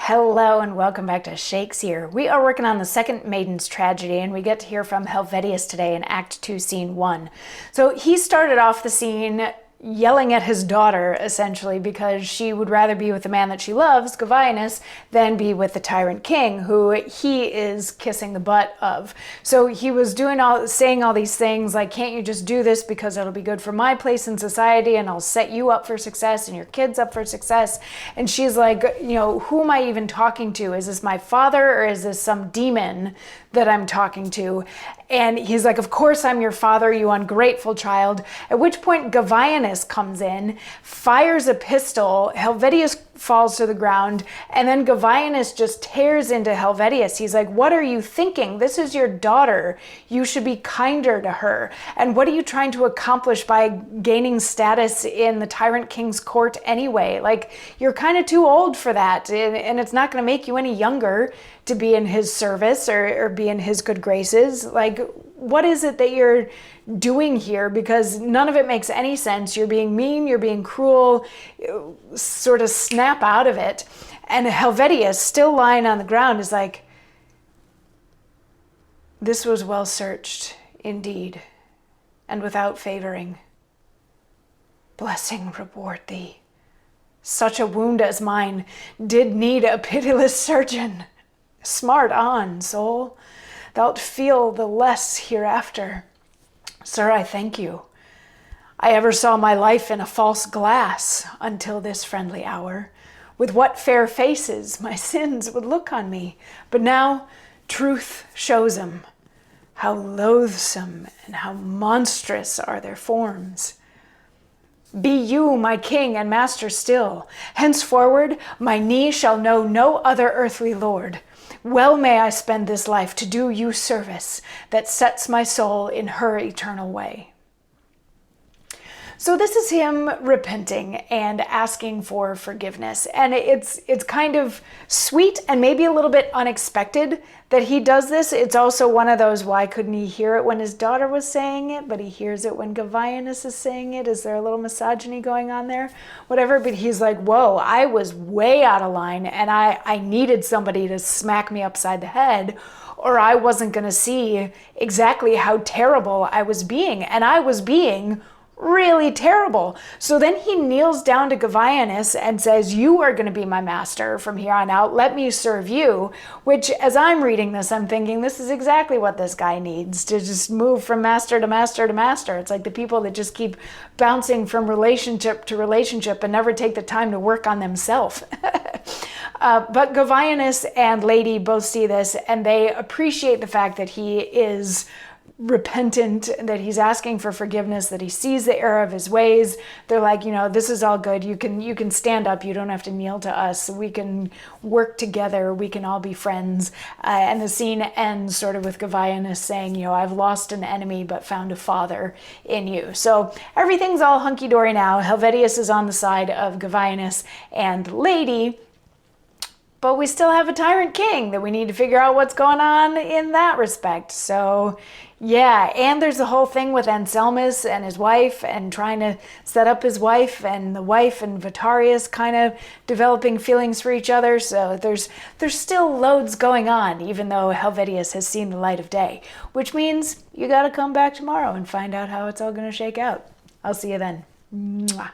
Hello and welcome back to Shakesyear. We are working on the second Maiden's tragedy, and we get to hear from Helvetius today in Act 2, Scene 1. So he started off the scene yelling at his daughter, essentially, because she would rather be with the man that she loves, Helvetius, than be with the tyrant king, who he is kissing the butt of. So he was saying all these things like, can't you just do this because it'll be good for my place in society and I'll set you up for success and your kids up for success? And she's like, who am I even talking to? Is this my father or is this some demon that I'm talking to? And he's like, of course I'm your father, you ungrateful child. At which point Helvetius comes in, fires a pistol, Helvetius falls to the ground, and then Helvetius just tears into Helvetius. He's like, what are you thinking? This is your daughter. You should be kinder to her. And what are you trying to accomplish by gaining status in the tyrant king's court anyway? Like, you're kind of too old for that, and it's not going to make you any younger to be in his service or be in his good graces. Like, what is it that you're doing here? Because none of it makes any sense. You're being mean, you're being cruel, sort of snap out of it. And Helvetius, still lying on the ground, is like, this was well searched indeed, and without favoring. Blessing reward thee. Such a wound as mine did need a pitiless surgeon. Smart on, soul. Thou'lt feel the less hereafter. Sir, I thank you. I ever saw my life in a false glass until this friendly hour. With what fair faces my sins would look on me. But now truth shows 'em. How loathsome and how monstrous are their forms. Be you my king and master still. Henceforward my knee shall know no other earthly lord. Well may I spend this life to do you service that sets my soul in her eternal way. So this is him repenting and asking for forgiveness. And it's kind of sweet and maybe a little bit unexpected that he does this. It's also one of those, why couldn't he hear it when his daughter was saying it, but he hears it when Helvetius is saying it? Is there a little misogyny going on there? Whatever, but he's like, whoa, I was way out of line and I needed somebody to smack me upside the head, or I wasn't going to see exactly how terrible I was being. And I was being really terrible. So then he kneels down to Helvetius and says, you are going to be my master from here on out. Let me serve you. Which, as I'm reading this, I'm thinking this is exactly what this guy needs, to just move from master to master to master. It's like the people that just keep bouncing from relationship to relationship and never take the time to work on themselves. But Helvetius and Lady both see this, and they appreciate the fact that he is repentant, that he's asking for forgiveness, that he sees the error of his ways. They're like, this is all good. You can stand up. You don't have to kneel to us. We can work together. We can all be friends. And the scene ends sort of with Helvetius saying, I've lost an enemy but found a father in you. So everything's all hunky-dory now. Helvetius is on the side of Helvetius and Lady, but we still have a tyrant king that we need to figure out what's going on in that respect. So yeah, and there's the whole thing with Anselmus and his wife and trying to set up his wife, and the wife and Vitarius kind of developing feelings for each other. So there's still loads going on, even though Helvetius has seen the light of day, which means you got to come back tomorrow and find out how it's all going to shake out. I'll see you then. Mwah.